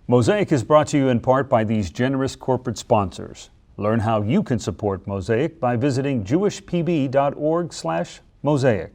Mosaic is brought to you in part by these generous corporate sponsors. Learn how you can support Mosaic by visiting jewishpb.org/mosaic.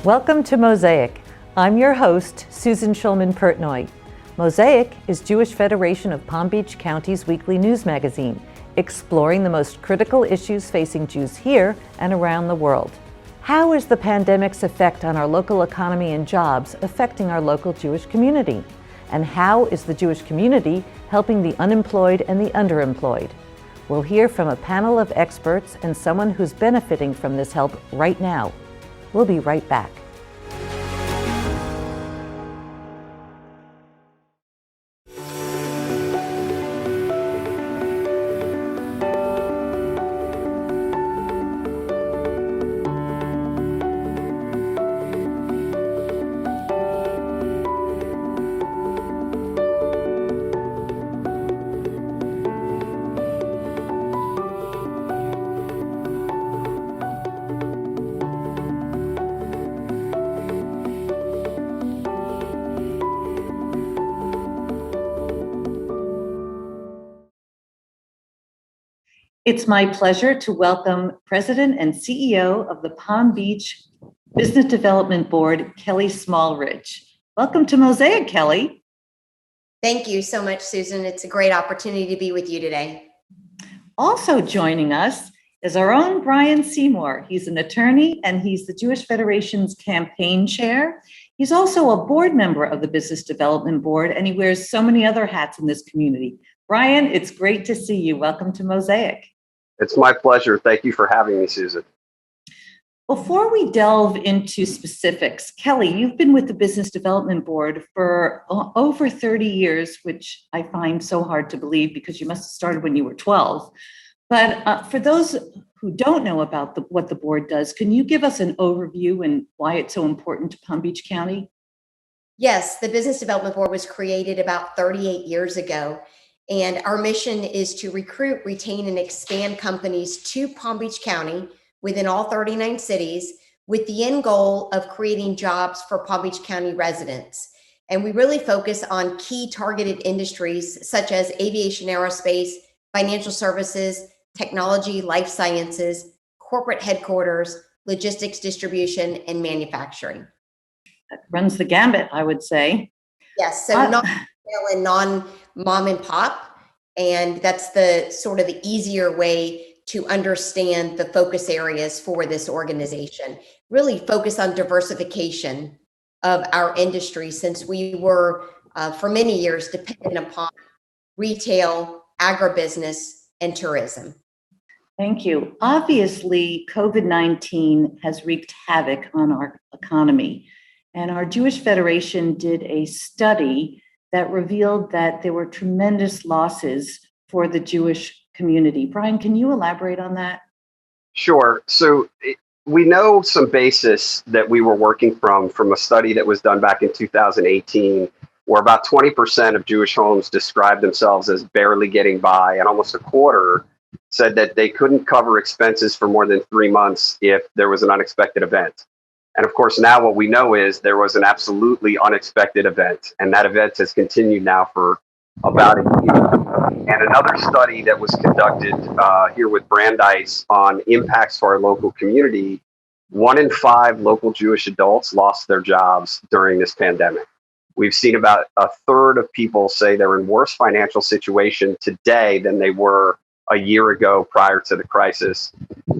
Welcome to Mosaic. I'm your host, Susan Schulman-Pertnoy. Mosaic is Jewish Federation of Palm Beach County's weekly news magazine, exploring the most critical issues facing Jews here and around the world. How is the pandemic's effect on our local economy and jobs affecting our local Jewish community? And how is the Jewish community helping the unemployed and the underemployed? We'll hear from a panel of experts and someone who's benefiting from this help right now. We'll be right back. It's my pleasure to welcome President and CEO of the Palm Beach Business Development Board, Kelly Smallridge. Welcome to Mosaic, Kelly. Thank you so much, Susan. It's a great opportunity to be with you today. Also joining us is our own Brian Seymour. He's an attorney and he's the Jewish Federation's campaign chair. He's also a board member of the Business Development Board, and he wears so many other hats in this community. Brian, it's great to see you. Welcome to Mosaic. It's my pleasure. Thank you for having me, Susan. Before we delve into specifics, Kelly, you've been with the Business Development Board for over 30 years, which I find so hard to believe because you must have started when you were 12. But for those who don't know about what the board does, can you give us an overview and why it's so important to Palm Beach County? Yes, the Business Development Board was created about 38 years ago. And our mission is to recruit, retain, and expand companies to Palm Beach County within all 39 cities with the end goal of creating jobs for Palm Beach County residents. And we really focus on key targeted industries such as aviation, aerospace, financial services, technology, life sciences, corporate headquarters, logistics, distribution, and manufacturing. That runs the gambit, I would say. Yes, so and non-mom and pop, and that's the sort of the easier way to understand the focus areas for this organization. Really focus on diversification of our industry, since we were for many years dependent upon retail, agribusiness, and tourism. Thank you. Obviously, COVID-19 has wreaked havoc on our economy, and our Jewish Federation did a study that revealed that there were tremendous losses for the Jewish community. Brian, can you elaborate on that? Sure. So we know some basis that we were working from a study that was done back in 2018, where about 20% of Jewish homes described themselves as barely getting by, and almost a quarter said that they couldn't cover expenses for more than 3 months if there was an unexpected event. And of course, now what we know is there was an absolutely unexpected event, and that event has continued now for about a year. And another study that was conducted here with Brandeis on impacts for our local community, 1 in 5 local Jewish adults lost their jobs during this pandemic. We've seen about a third of people say they're in worse financial situation today than they were a year ago prior to the crisis.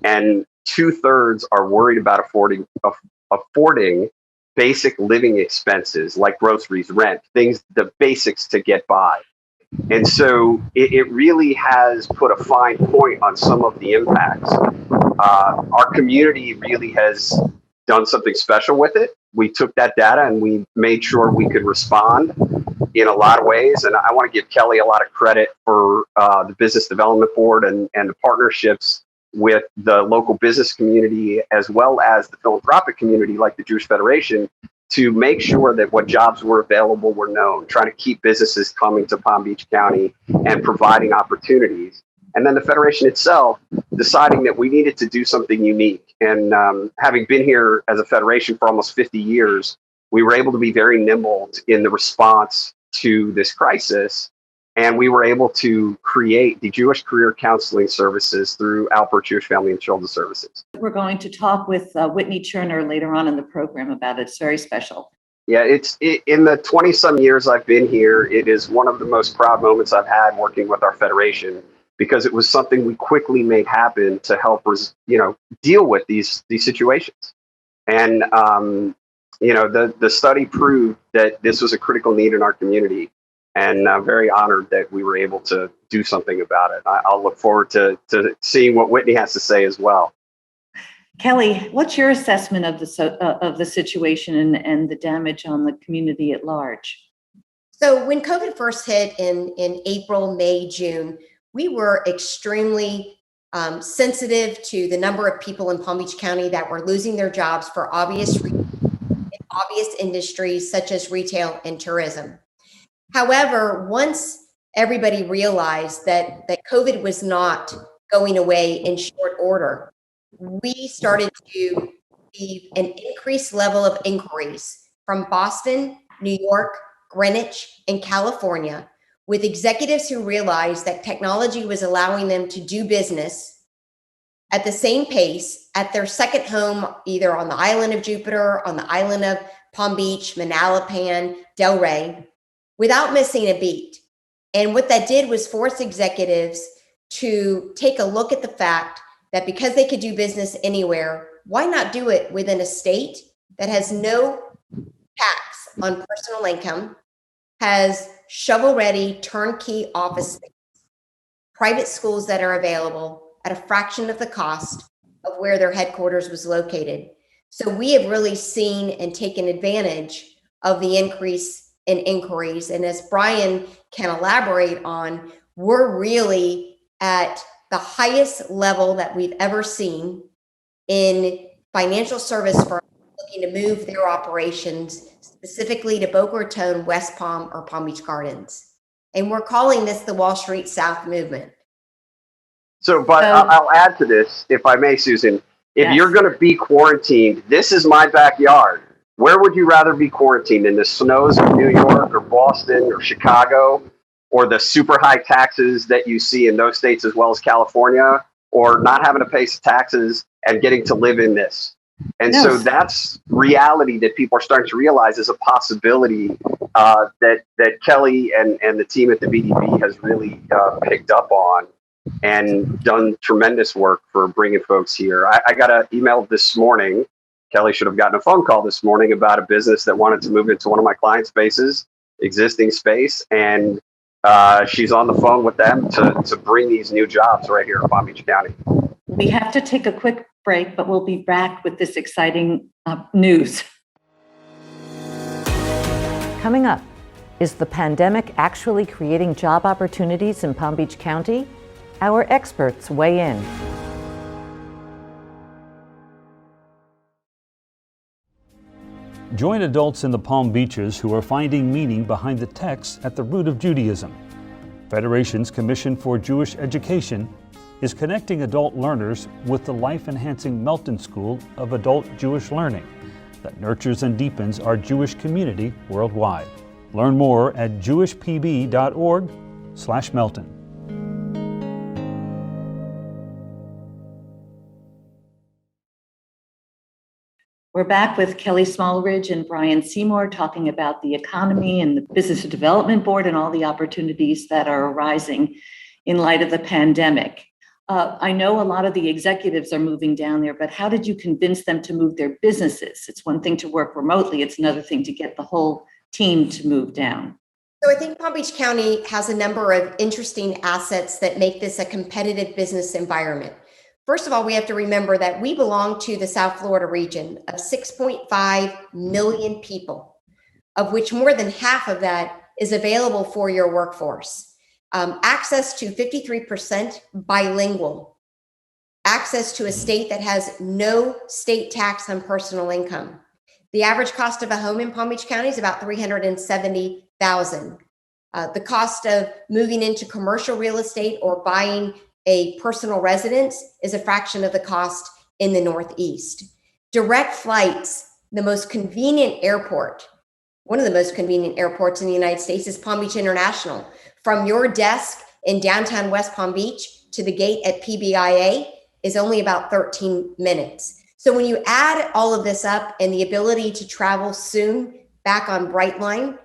And 2/3 are worried about affording basic living expenses like groceries, rent, things, the basics to get by. And so it really has put a fine point on some of the impacts. Our community really has done something special with it. we took that data and we made sure we could respond in a lot of ways. And I want to give Kelly a lot of credit for the Business Development Board and the partnerships with the local business community as well as the philanthropic community like the Jewish Federation to make sure that what jobs were available were known, trying to keep businesses coming to Palm Beach County and providing opportunities. And then the Federation itself deciding that we needed to do something unique. And having been here as a Federation for almost 50 years, we were able to be very nimble in the response to this crisis. And we were able to create the Jewish Career Counseling Services through Alpert Jewish Family and Children's Services. We're going to talk with Whitney Cherner later on in the program about it. It's very special. Yeah, in the 20 some years I've been here, it is one of the most proud moments I've had working with our Federation, because it was something we quickly made happen to help us, deal with these situations. And, the study proved that this was a critical need in our community. And I'm very honored that we were able to do something about it. I'll look forward to seeing what Whitney has to say as well. Kelly, what's your assessment of the situation and the damage on the community at large? So when COVID first hit in April, May, June, we were extremely sensitive to the number of people in Palm Beach County that were losing their jobs for obvious industries such as retail and tourism. However, once everybody realized that COVID was not going away in short order, we started to see an increased level of inquiries from Boston, New York, Greenwich, and California, with executives who realized that technology was allowing them to do business at the same pace at their second home, either on the island of Jupiter, on the island of Palm Beach, Manalapan, Delray, without missing a beat. And what that did was force executives to take a look at the fact that because they could do business anywhere, why not do it within a state that has no tax on personal income, has shovel-ready turnkey office space, private schools that are available at a fraction of the cost of where their headquarters was located. So we have really seen and taken advantage of the increase in inquiries. And as Brian can elaborate on, we're really at the highest level that we've ever seen in financial service firms looking to move their operations specifically to Boca Raton, West Palm, or Palm Beach Gardens. And we're calling this the Wall Street South movement. But I'll add to this, if I may, Susan. If you're going to be quarantined, this is my backyard. Where would you rather be quarantined? In the snows of New York or Boston or Chicago, or the super high taxes that you see in those states as well as California, or not having to pay taxes and getting to live in this? And so that's reality that people are starting to realize is a possibility that Kelly and the team at the VDB has really picked up on and done tremendous work for bringing folks here. I got an email this morning. Kelly should have gotten a phone call this morning about a business that wanted to move into one of my client spaces, existing space, and she's on the phone with them to bring these new jobs right here in Palm Beach County. We have to take a quick break, but we'll be back with this exciting news. Coming up, is the pandemic actually creating job opportunities in Palm Beach County? Our experts weigh in. Join adults in the Palm Beaches who are finding meaning behind the texts at the root of Judaism. Federation's Commission for Jewish Education is connecting adult learners with the life-enhancing Melton School of Adult Jewish Learning that nurtures and deepens our Jewish community worldwide. Learn more at jewishpb.org/Melton. We're back with Kelly Smallridge and Brian Seymour talking about the economy and the Business Development Board and all the opportunities that are arising in light of the pandemic. I know a lot of the executives are moving down there, but how did you convince them to move their businesses? It's one thing to work remotely. It's another thing to get the whole team to move down. So I think Palm Beach County has a number of interesting assets that make this a competitive business environment. First of all, we have to remember that we belong to the South Florida region of 6.5 million people, of which more than half of that is available for your workforce. Access to 53% bilingual, access to a state that has no state tax on personal income. The average cost of a home in Palm Beach County is about $370,000. The cost of moving into commercial real estate or buying a personal residence is a fraction of the cost in the Northeast. Direct flights, the most convenient airport, one of the most convenient airports in the United States is Palm Beach International. From your desk in downtown West Palm Beach to the gate at PBIA is only about 13 minutes. So when you add all of this up and the ability to travel soon back on Brightline,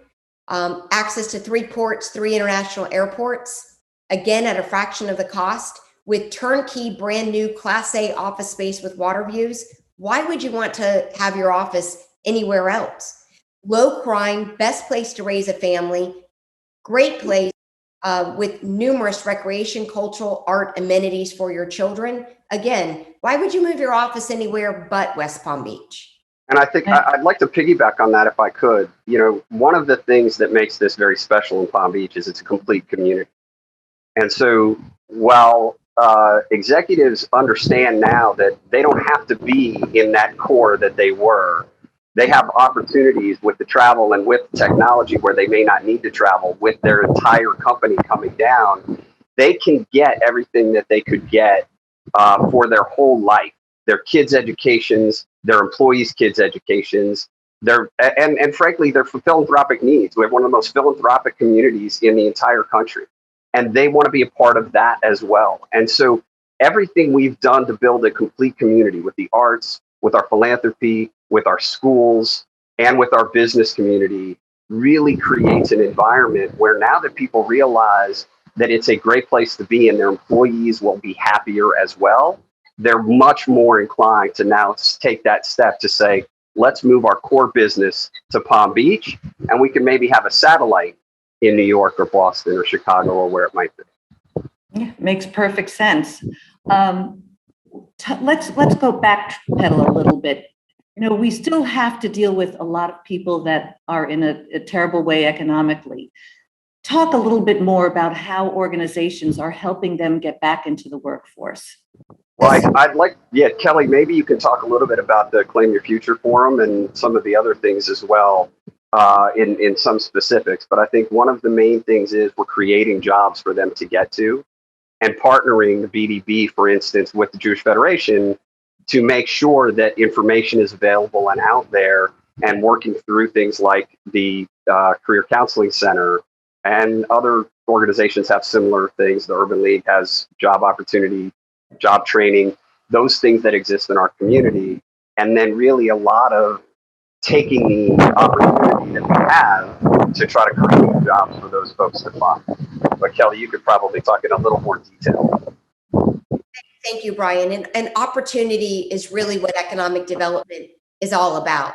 access to 3 ports, 3 international airports, again at a fraction of the cost, with turnkey brand new Class A office space with water views, why would you want to have your office anywhere else? Low crime, best place to raise a family, great place with numerous recreation, cultural, art amenities for your children. Again, why would you move your office anywhere but West Palm Beach? And I think I'd like to piggyback on that if I could. You know, one of the things that makes this very special in Palm Beach is it's a complete community. And so while executives understand now that they don't have to be in that core that they were, they have opportunities with the travel and with technology where they may not need to travel with their entire company coming down. They can get everything that they could get for their whole life, their kids' educations, their employees' kids' educations, and frankly, their philanthropic needs. We have one of the most philanthropic communities in the entire country, and they want to be a part of that as well. And so everything we've done to build a complete community with the arts, with our philanthropy, with our schools, and with our business community really creates an environment where now that people realize that it's a great place to be and their employees will be happier as well, they're much more inclined to now take that step to say, let's move our core business to Palm Beach, and we can maybe have a satellite in New York or Boston or Chicago or where it might be. Yeah, makes perfect sense. Let's go backpedal a little bit. You know, we still have to deal with a lot of people that are in a terrible way economically. Talk a little bit more about how organizations are helping them get back into the workforce. Well, I'd like, Kelly, maybe you can talk a little bit about the Claim Your Future Forum and some of the other things as well in some specifics. But I think one of the main things is we're creating jobs for them to get to and partnering the BDB, for instance, with the Jewish Federation to make sure that information is available and out there, and working through things like the Career Counseling Center, and other organizations have similar things. The Urban League has job opportunity, job training, those things that exist in our community. And then really a lot of taking the opportunity that we have to try to create jobs for those folks to find. But Kelly, you could probably talk in a little more detail. Thank you, Brian. And opportunity is really what economic development is all about.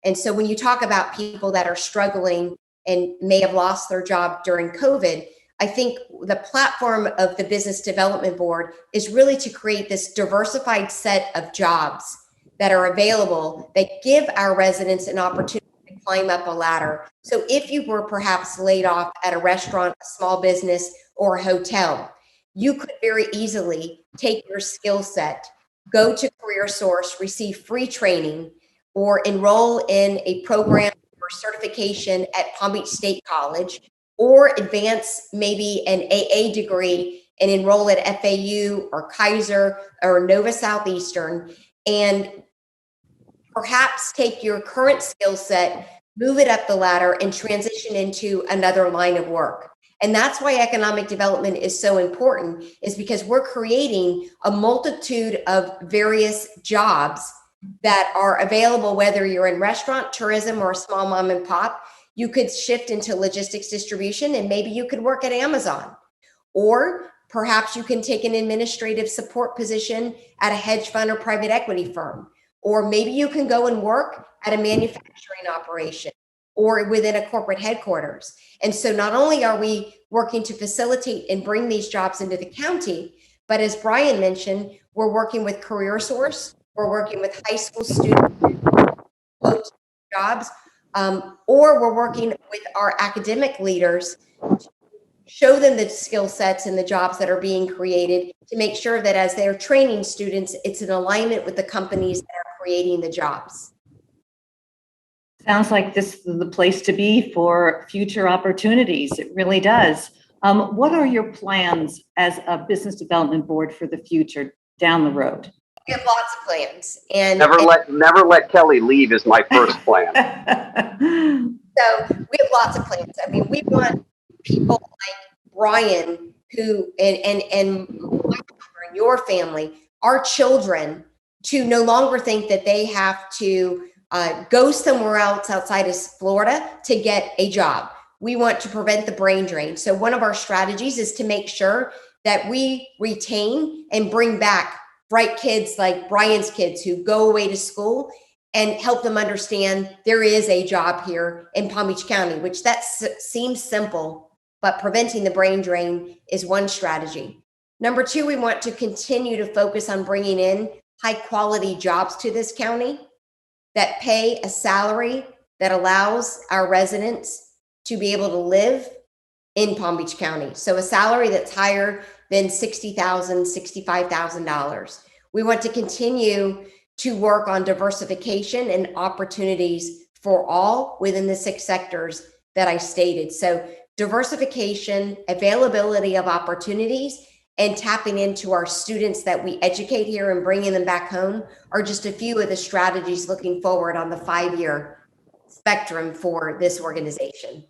And so when you talk about people that are struggling and may have lost their job during COVID, I think the platform of the Business Development Board is really to create this diversified set of jobs that are available that give our residents an opportunity to climb up a ladder. So if you were perhaps laid off at a restaurant, a small business, or a hotel, you could very easily take your skill set, go to CareerSource, receive free training, or enroll in a program or certification at Palm Beach State College, or advance maybe an AA degree and enroll at FAU or Kaiser or Nova Southeastern, and perhaps take your current skill set, move it up the ladder, and transition into another line of work. And that's why economic development is so important, is because we're creating a multitude of various jobs that are available, whether you're in restaurant, tourism, or a small mom and pop. You could shift into logistics distribution, and maybe you could work at Amazon. Or perhaps you can take an administrative support position at a hedge fund or private equity firm. Or maybe you can go and work at a manufacturing operation or within a corporate headquarters. And so not only are we working to facilitate and bring these jobs into the county, But as Brian mentioned, we're working with Career Source, we're working with high school students, jobs, or we're working with our academic leaders to show them the skill sets and the jobs that are being created to make sure that as they're training students, it's in alignment with the companies that are creating the jobs. Sounds like this is the place to be for future opportunities. It really does. What are your plans as a business development board for the future down the road? We have lots of plans, and Never let Kelly leave is my first plan. so we have lots of plans. I mean, we want people like Brian, who and my children, your family, our children, to no longer think that they have to go somewhere else outside of Florida to get a job. We want to prevent the brain drain. So one of our strategies is to make sure that we retain and bring back bright kids like Brian's kids who go away to school and help them understand there is a job here in Palm Beach County, which that seems simple, but preventing the brain drain is one strategy. Number two, we want to continue to focus on bringing in high quality jobs to this county that pay a salary that allows our residents to be able to live in Palm Beach County. So a salary that's higher than $60,000, $65,000. We want to continue to work on diversification and opportunities for all within the 6 sectors that I stated. So diversification, availability of opportunities, and tapping into our students that we educate here and bringing them back home are just a few of the strategies looking forward on the 5-year spectrum for this organization.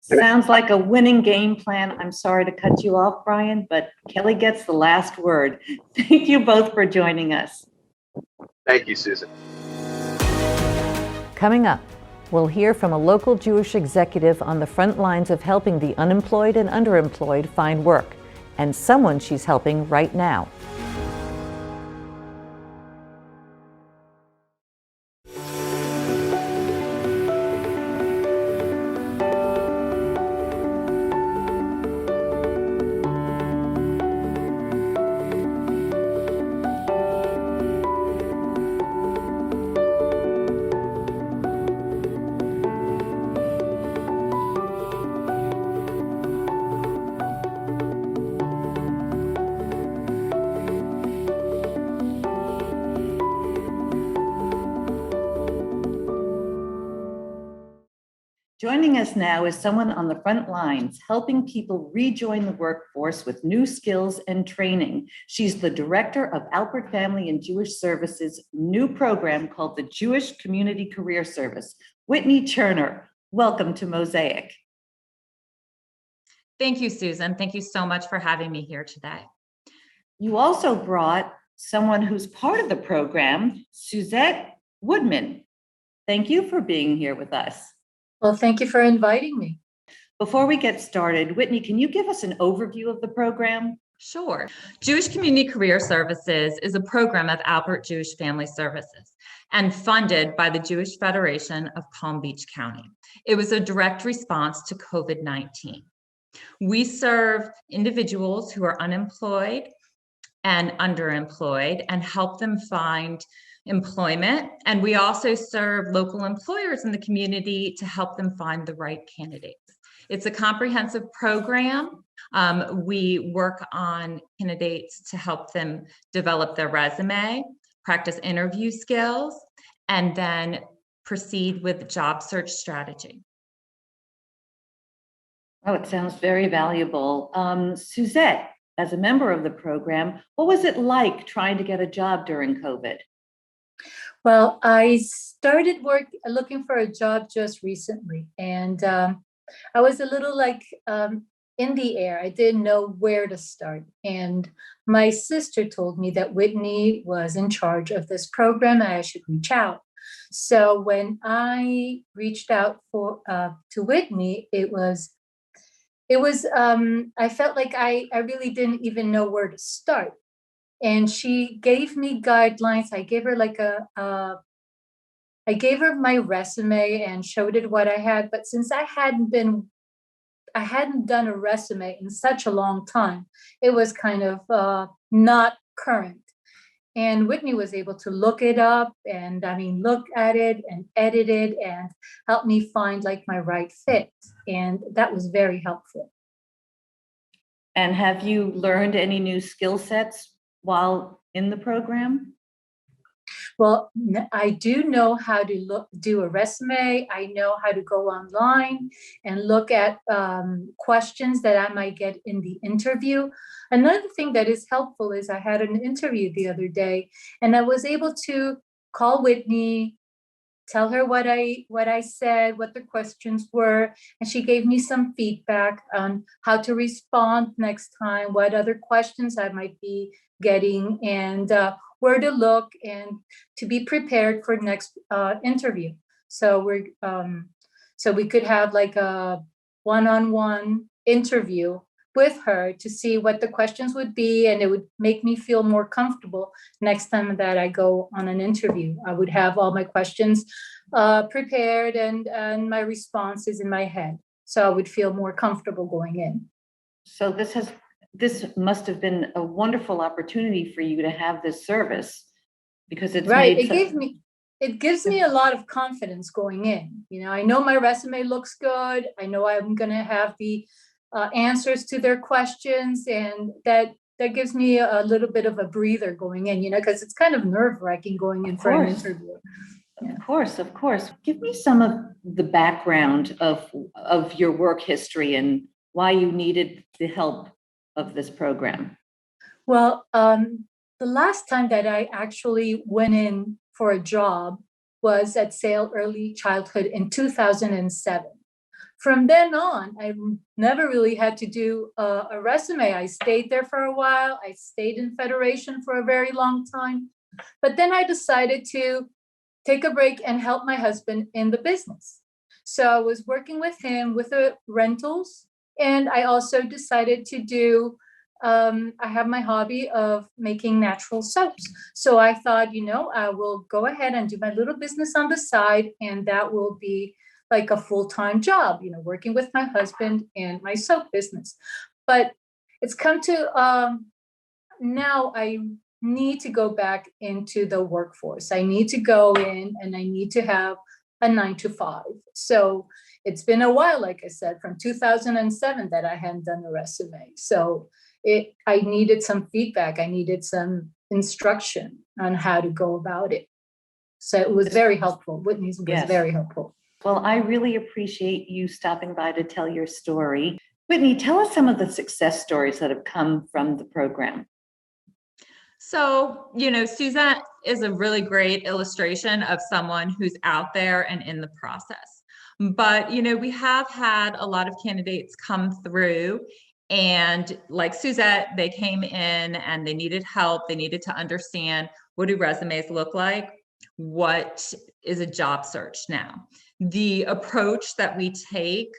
Sounds like a winning game plan. I'm sorry to cut you off, Brian, but Kelly gets the last word. Thank you both for joining us. Thank you, Susan. Coming up, we'll hear from a local Jewish executive on the front lines of helping the unemployed and underemployed find work, and someone she's helping right now. Joining us now is someone on the front lines, helping people rejoin the workforce with new skills and training. She's the director of Alpert Family and Jewish Services' new program called the Jewish Community Career Service. Whitney Cherner, welcome to Mosaic. Thank you, Susan. Thank you so much for having me here today. You also brought someone who's part of the program, Suzette Woodman. Thank you for being here with us. Well, thank you for inviting me. Before we get started, Whitney, can you give us an overview of the program? Sure. Jewish Community Career Services is a program of Alpert Jewish Family Services and funded by the Jewish Federation of Palm Beach County. It was a direct response to COVID-19. We serve individuals who are unemployed and underemployed and help them find employment. And we also serve local employers in the community to help them find the right candidates. It's a comprehensive program. We work on candidates to help them develop their resume, practice interview skills, and then proceed with job search strategy. Oh, it sounds very valuable. Suzette, as a member of the program, what was it like trying to get a job during COVID? Well, I started looking for a job just recently, and I was a little in the air. I didn't know where to start. And my sister told me that Whitney was in charge of this program and I should reach out. So when I reached out to Whitney, I felt like I really didn't even know where to start. And she gave me guidelines. I gave her I gave her my resume and showed it what I had. But since I hadn't been I hadn't done a resume in such a long time. It was kind of not current. And Whitney was able to look it up and look at it and edit it and help me find like my right fit. And that was very helpful. And have you learned any new skill sets while in the program? Well, I do know how to do a resume. I know how to go online and look at questions that I might get in the interview. Another thing that is helpful is I had an interview the other day, and I was able to call Whitney, tell her what I said, what the questions were, and she gave me some feedback on how to respond next time, what other questions I might be getting, and where to look and to be prepared for next interview. So we could have like a one-on-one interview with her to see what the questions would be, and it would make me feel more comfortable next time that I go on an interview. I would have all my questions prepared and my responses in my head, so I would feel more comfortable going in. So this must have been a wonderful opportunity for you to have this service, because it's right. made It gives me a lot of confidence going in. I know my resume looks good. I know I'm going to have the answers to their questions, and that gives me a little bit of a breather going in, because it's kind of nerve-wracking going in for an interview. Yeah. Of course. Give me some of the background of your work history and why you needed the help of this program. Well, the last time that I actually went in for a job was at Sale Early Childhood in 2007. From then on, I never really had to do a resume. I stayed there for a while. I stayed in Federation for a very long time. But then I decided to take a break and help my husband in the business. So I was working with him with the rentals. And I also decided to do, I have my hobby of making natural soaps. So I thought, I will go ahead and do my little business on the side, and that will be like a full-time job, working with my husband and my soap business. But it's come to now I need to go back into the workforce. I need to go in and I need to have a 9 to 5. So it's been a while, like I said, from 2007 that I hadn't done a resume. So I needed some feedback. I needed some instruction on how to go about it. So it was very helpful. Whitney's was very helpful. Well, I really appreciate you stopping by to tell your story. Whitney, tell us some of the success stories that have come from the program. So, Suzette is a really great illustration of someone who's out there and in the process. But, we have had a lot of candidates come through, and like Suzette, they came in and they needed help. They needed to understand, what do resumes look like? What is a job search now? The approach that we take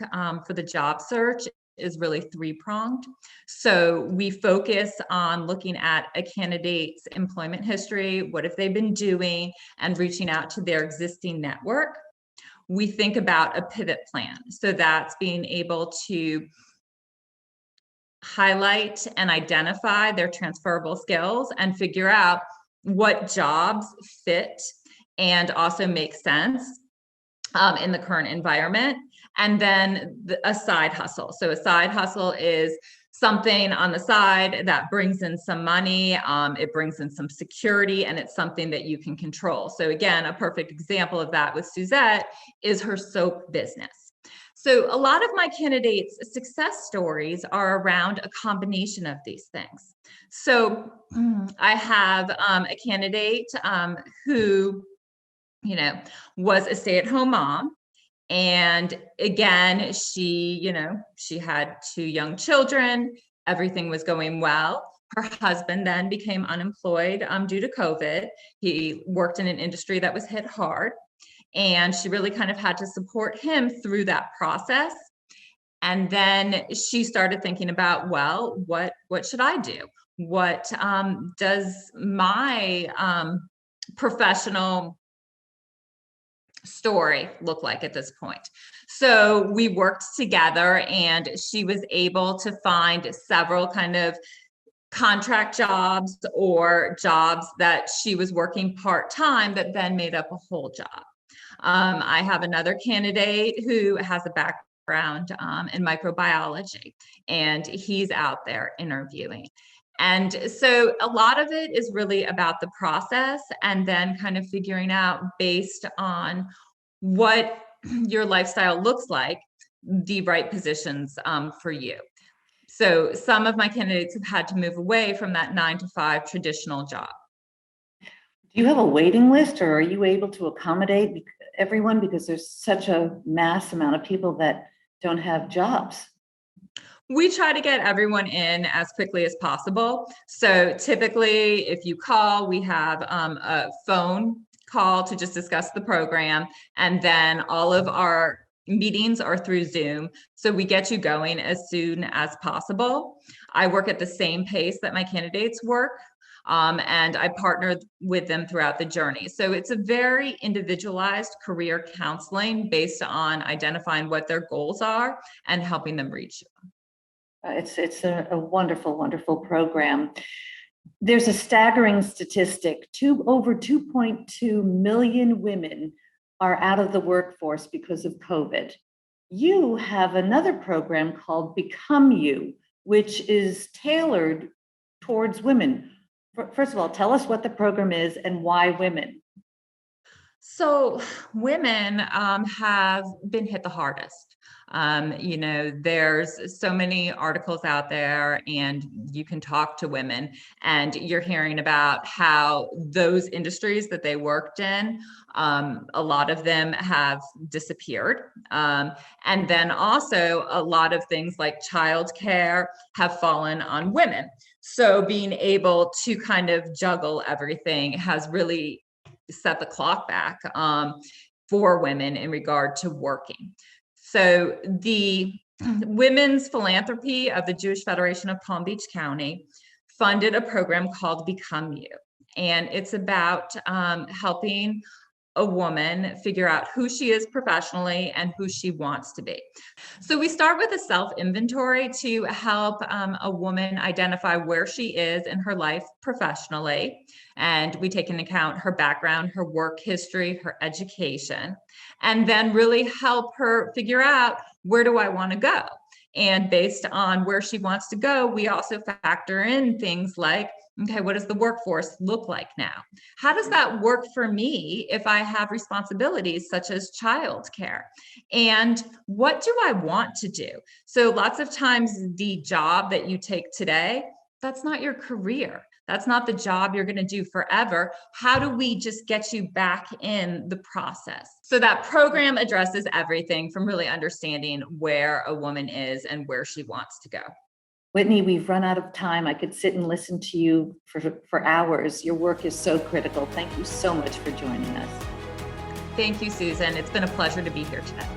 for the job search is really three-pronged. So we focus on looking at a candidate's employment history, what have they been doing, and reaching out to their existing network. We think about a pivot plan. So that's being able to highlight and identify their transferable skills and figure out what jobs fit and also make sense in the current environment. And then a side hustle. So a side hustle is something on the side that brings in some money, it brings in some security, and it's something that you can control. So again, a perfect example of that with Suzette is her soap business. So a lot of my candidates' success stories are around a combination of these things. So I have a candidate who, was a stay-at-home mom. And again, she had 2 young children. Everything was going well. Her husband then became unemployed due to COVID. He worked in an industry that was hit hard, and she really kind of had to support him through that process. And then she started thinking about, well, what should I do? What does my professional story look like at this point? So we worked together, and she was able to find several kind of contract jobs or jobs that she was working part-time that then made up a whole job. I have another candidate who has a background in microbiology, and he's out there interviewing. And so a lot of it is really about the process, and then kind of figuring out, based on what your lifestyle looks like, the right positions for you. So some of my candidates have had to move away from that 9-to-5 traditional job. Do you have a waiting list, or are you able to accommodate everyone, because there's such a mass amount of people that don't have jobs? We try to get everyone in as quickly as possible. So typically, if you call, we have a phone call to just discuss the program, and then all of our meetings are through Zoom. So we get you going as soon as possible. I work at the same pace that my candidates work, and I partner with them throughout the journey. So it's a very individualized career counseling based on identifying what their goals are and helping them reach them. It's a wonderful, wonderful program. There's a staggering statistic. Over 2.2 million women are out of the workforce because of COVID. You have another program called Become You, which is tailored towards women. First of all, tell us what the program is and why women. So women have been hit the hardest. There's so many articles out there, and you can talk to women, and you're hearing about how those industries that they worked in, a lot of them have disappeared. And then also a lot of things like childcare have fallen on women. So being able to kind of juggle everything has really set the clock back for women in regard to working. So the Women's Philanthropy of the Jewish Federation of Palm Beach County funded a program called Become You. And it's about helping a woman figure out who she is professionally and who she wants to be. So we start with a self-inventory to help a woman identify where she is in her life professionally. And we take into account her background, her work history, her education, and then really help her figure out, where do I want to go? And based on where she wants to go, we also factor in things like, okay, what does the workforce look like now? How does that work for me if I have responsibilities such as childcare? And what do I want to do? So lots of times the job that you take today, that's not your career. That's not the job you're going to do forever. How do we just get you back in the process? So that program addresses everything from really understanding where a woman is and where she wants to go. Whitney, we've run out of time. I could sit and listen to you for hours. Your work is so critical. Thank you so much for joining us. Thank you, Susan. It's been a pleasure to be here today.